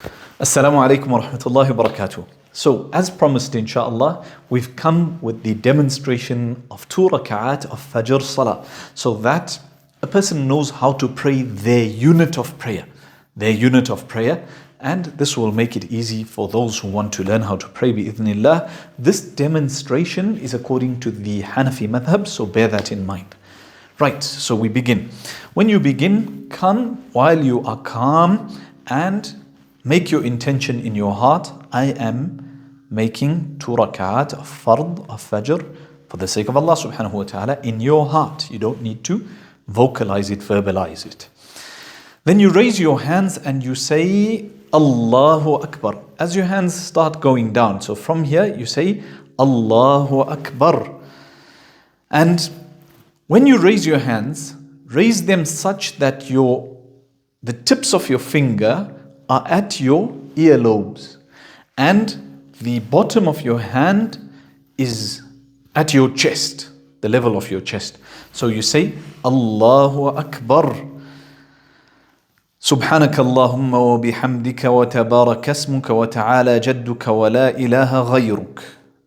Assalamu alaikum wa rahmatullahi wa barakatuh. So, as promised, inshallah, we've come with the demonstration of 2 rak'at of Fajr Salah, so that a person knows how to pray their unit of prayer. And this will make it easy for those who want to learn how to pray bi'idhnillah. This demonstration is according to the Hanafi madhab, so bear that in mind. Right, so we begin. When you begin, come while you are calm and make your intention in your heart. I am making 2 rak'at of fard, of fajr, for the sake of Allah subhanahu wa ta'ala, in your heart. You don't need to vocalize it, verbalize it. Then you raise your hands and you say, Allahu Akbar. As your hands start going down, so from here you say, Allahu Akbar. And when you raise your hands, raise them such that the tips of your finger are at your earlobes and the bottom of your hand is at your chest, the level of your chest. So you say, Allahu Akbar. Subhanaka Allahumma wa bihamdika wa tabarak asmuka wa ta'ala jadduka wa la ilaha ghayruk.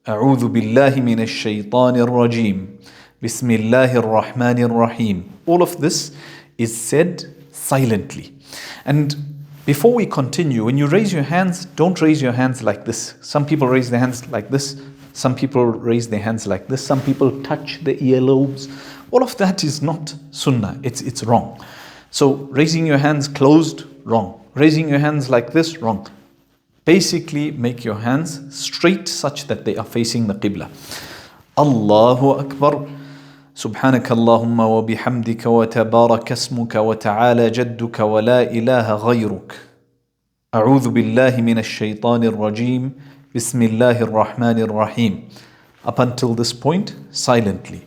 A'udhu billahi minash shaytanir rajim. Bismillahir rahmanir rahim. All of this is said silently. And before we continue, when you raise your hands, don't raise your hands like this. Some people raise their hands like this. Some people raise their hands like this. Some people touch the earlobes. All of that is not sunnah. It's wrong. So raising your hands closed, wrong. Raising your hands like this, wrong. Basically, make your hands straight such that they are facing the qibla. Allahu Akbar. سبحانك اللهم وبحمدك وتبارك اسمك وتعالى جدك ولا إله غيرك أعوذ بالله من الشيطان الرجيم بسم الله الرحمن الرحيم. Up until this point, silently.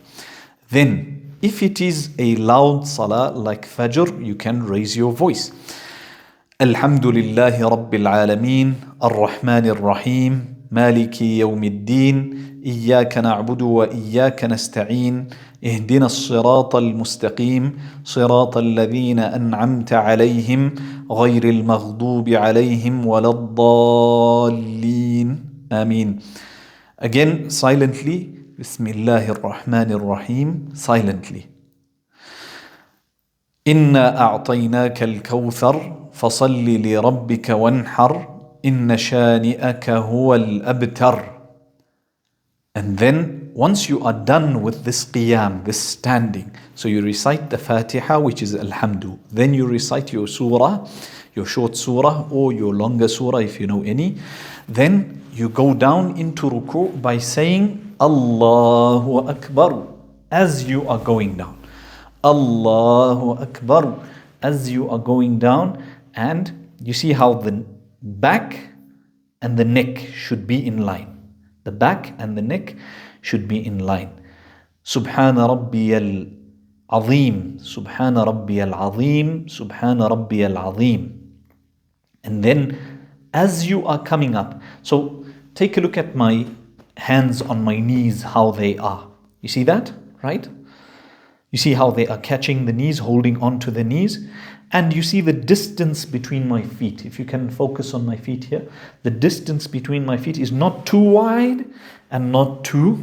Then, if it is a loud salah like Fajr, you can raise your voice. الحمد لله رب العالمين الرحمن الرحيم مالك يوم الدين إياك نعبد وإياك نستعين اهدنا الصراط المستقيم صراط الذين أنعمت عليهم غير المغضوب عليهم ولا الضالين آمين. Again, silently. بسم الله الرحمن الرحيم. Silently. إنا أعطيناك الكوثر فصل لربك وانحر إن شانئك هو الأبتر. And then, once you are done with this qiyam, this standing, so you recite the Fatiha, which is Alhamdu. Then you recite your surah, your short surah, or your longer surah if you know any. Then you go down into Ruku by saying Allahu Akbar as you are going down. Allahu Akbar as you are going down. And you see how the back and the neck should be in line. The back and the neck should be in line. Subhana Rabbiyal Azim, Subhana Rabbiyal Azim, Subhana Rabbiyal Azim. And then as you are coming up, so take a look at my hands on my knees, how they are. You see that, right? You see how they are catching the knees, holding on to the knees. And you see the distance between my feet. If you can focus on my feet here, the distance between my feet is not too wide and not too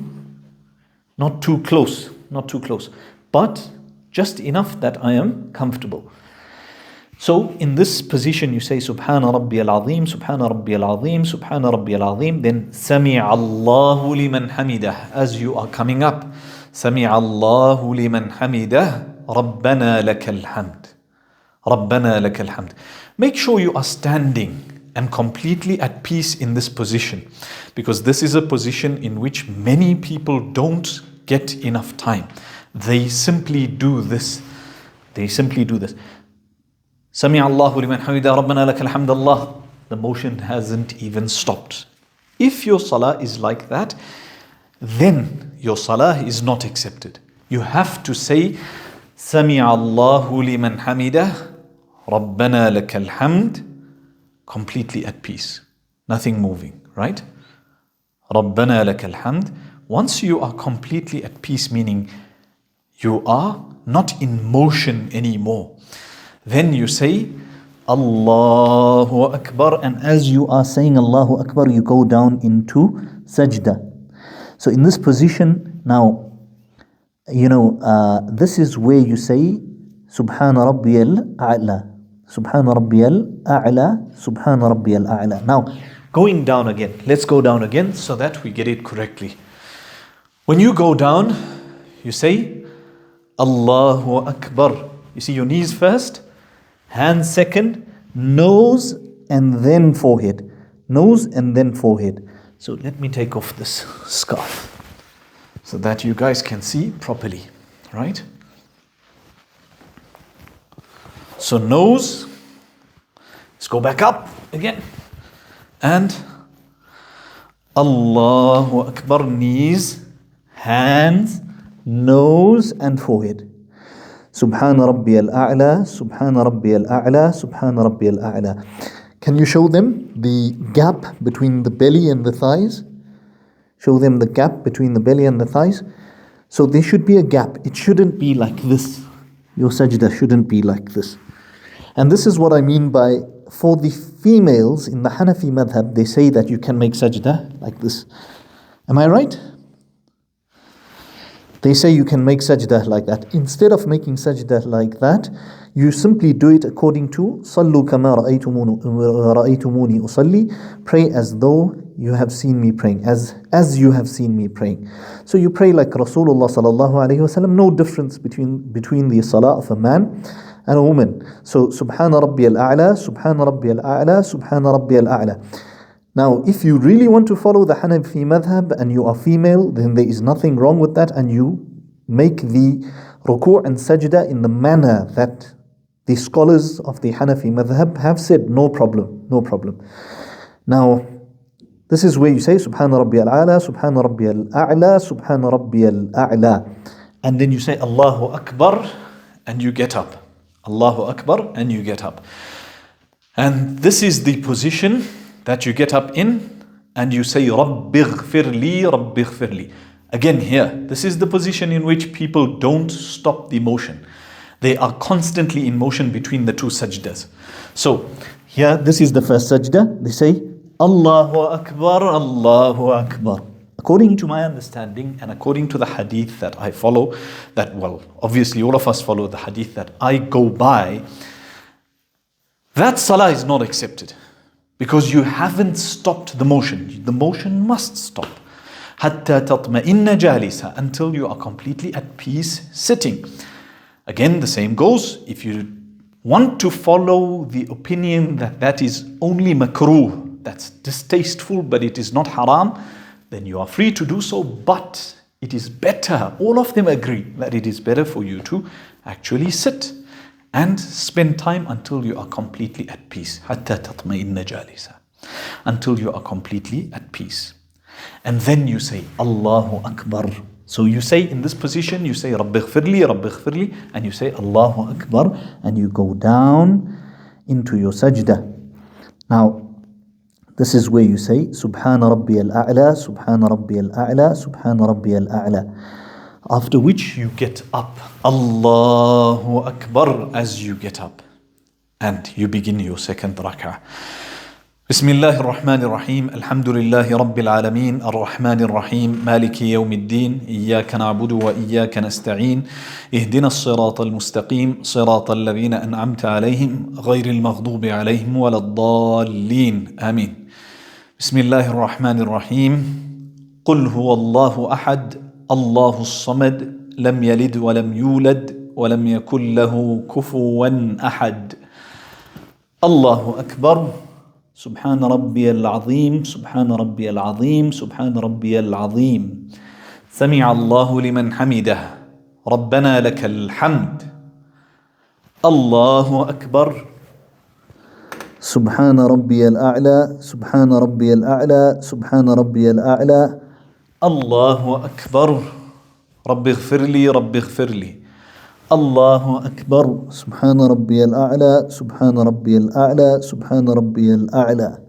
close, but just enough that I am comfortable. So in this position, you say Subhana Rabbiyal Azim, Subhana Rabbiyal Azim, Subhana Rabbiyal Azim. Then Sami'a Allahu liman hamidah. As you are coming up, Sami'a Allahu liman hamidah. Rabbana lakal hamd. Rabbana lakal hamd. Make sure you are standing and completely at peace in this position, because this is a position in which many people don't get enough time. They simply do this. Sami Allahu liman hamida Rabbana lakal hamd Allah. The motion hasn't even stopped. If your salah is like that, then your salah is not accepted. You have to say Sami Allahu liman hamidah Rabbana lakal hamd, completely at peace, nothing moving, right? Rabbana lakal hamd. Once you are completely at peace, meaning you are not in motion anymore, then you say Allahu Akbar. And as you are saying Allahu Akbar, you go down into sajda. So in this position, now, this is where you say Subhana Rabbiyal A'la. Subhana Rabbiyal A'la. Subhana Rabbiyal A'la. Now, going down again. Let's go down again so that we get it correctly. When you go down, you say Allahu Akbar. You see your knees first, hands second, nose and then forehead. Nose and then forehead. So let me take off this scarf so that you guys can see properly, right? So nose, let's go back up again. And Allahu Akbar, knees, hands, nose and forehead. Subhana Rabbiyal A'la, Subhana Rabbiyal A'la, Subhana Rabbiyal A'la. Can you show them the gap between the belly and the thighs? Show them the gap between the belly and the thighs. So there should be a gap. It shouldn't be like this. Your sajda shouldn't be like this. And this is what I mean by, for the females in the Hanafi madhab, they say that you can make sajda like this. Am I right? They say you can make sajda like that. Instead of making sajda like that, you simply do it according to Sallu kama ra'aytumuni usalli. Pray as though you have seen me praying, as you have seen me praying. So you pray like Rasulullah sallallahu alaihi wasallam. No difference between the salah of a man and a woman. So Subhana Rabbiyal A'la, Subhana Rabbiyal A'la, Subhana Rabbiyal A'la. Now, if you really want to follow the Hanafi madhab and you are female, then there is nothing wrong with that, and you make the ruku' and sajda in the manner that the scholars of the Hanafi madhab have said. No problem, no problem. Now, this is where you say Subhana Rabbiyal A'la, Subhana Rabbiyal A'la, Subhana Rabbiyal A'la. And then you say Allahu Akbar and you get up. Allahu Akbar and you get up. And this is the position that you get up in and you say Rabbi ghfirli, Rabbi ghfirli. Again here, this is the position in which people don't stop the motion. They are constantly in motion between the two sajdas. So here, this is the first sajda. They say Allahu Akbar, Allahu Akbar. According to my understanding and according to the hadith that I follow, that, well, obviously all of us follow the hadith that I go by, that salah is not accepted. Because you haven't stopped the motion. The motion must stop. حَتَّى تَطْمَئِنَّ جَالِسًا, until you are completely at peace sitting. Again, the same goes. If you want to follow the opinion that that is only makruh, that's distasteful, but it is not haram, then you are free to do so. But it is better, all of them agree, that it is better for you to actually sit and spend time until you are completely at peace. حَتَّى تَطْمَئِنَّ جَالِسًا, until you are completely at peace. And then you say Allahu Akbar. So you say in this position, you say Rabbi ghfirli, Rabbi ghfirli, and you say Allahu Akbar, and you go down into your sajda. Now, this is where you say Subhana Rabbiyal A'la, Subhana Rabbiyal A'la, Subhana Rabbiyal A'la. After which you get up, Allahu Akbar, as you get up, and you begin your second rak'ah. Bismillah ar-Rahman ar-Rahim, Alhamdulillahi Rabbil Alameen, Ar-Rahman ar-Rahim, Maliki Yawmiddin, Iyaka na'budu wa iyaka nasta'een, Ihdina as-sirata al-mustaqim, sirata alladhina an'amta alayhim, ghayri al-maghdubi alayhim wa lad-dallin. Ameen. Bismillah ar-Rahman ar-Rahim, Qul huwa Allahu ahad, Allahu as-samad, lam yalid wa lam yulad, wa lam yakul lahu kufuwan ahad. Allahu Akbar. Subhana Rabbiyal Azim, Subhana Rabbiyal Azim, Subhana Rabbiyal Azim. Sami'a Allahu liman hamidah. Rabbana lakal hamd. Allahu Akbar. Subhana Rabbiyal A'la, Subhana Rabbiyal A'la, Subhana Rabbiyal A'la. Allahu Akbar. Rabbi ghfirli, Rabbi ghfirli. Allahu Akbar. Subhana Rabbiyal A'la, Subhana Rabbiyal A'la, Subhana Rabbiyal A'la.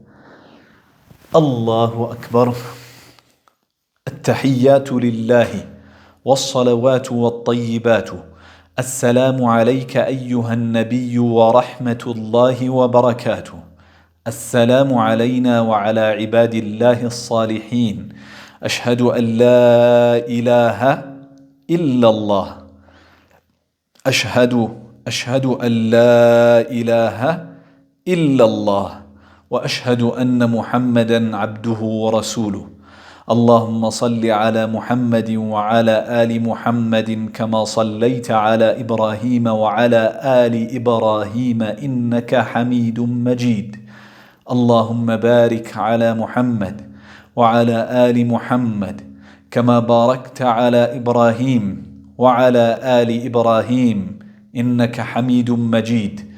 Allahu Akbar. التحيات لله والصلوات والطيبات السلام عليك أيها النبي ورحمة الله وبركاته. السلام علينا وعلى عباد الله الصالحين. أشهد أن لا إله إلا الله. أشهد أن لا إله إلا الله، وأشهد أن محمدا عبده ورسوله. اللهم صل على محمد وعلى آل محمد كما صليت على إبراهيم وعلى آل إبراهيم إنك حميد مجيد. اللهم بارك على محمد وعلى آل محمد كما باركت على إبراهيم وعلى آل إبراهيم إنك حميد مجيد.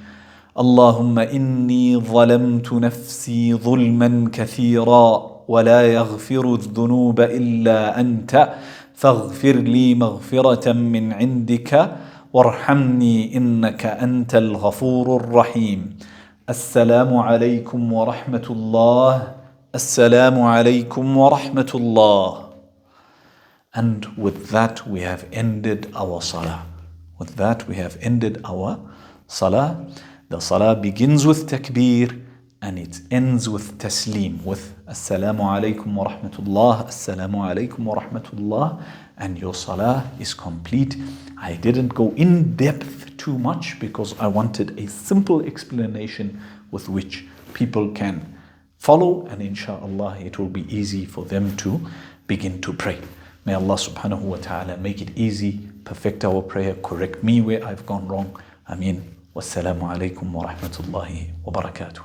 اللهم إني ظلمت نفسي ظلما كثيرا ولا يغفر الذنوب إلا أنت، فاغفر لي مغفرة من عندك وارحمني إنك أنت الغفور الرحيم. السلام عليكم ورحمة الله. السلام عليكم ورحمة الله. And with that we have ended our salah. With that we have ended our salah. The salah begins with takbir and it ends with taslim, with assalamu alaikum wa rahmatullah, assalamu alaikum wa rahmatullah, and your salah is complete. I didn't go in depth too much because I wanted a simple explanation with which people can follow, and inshallah it will be easy for them to begin to pray. May Allah subhanahu wa ta'ala make it easy, perfect our prayer, correct me where I've gone wrong. Ameen. Wassalamu alaikum wa rahmatullahi wa barakatuh.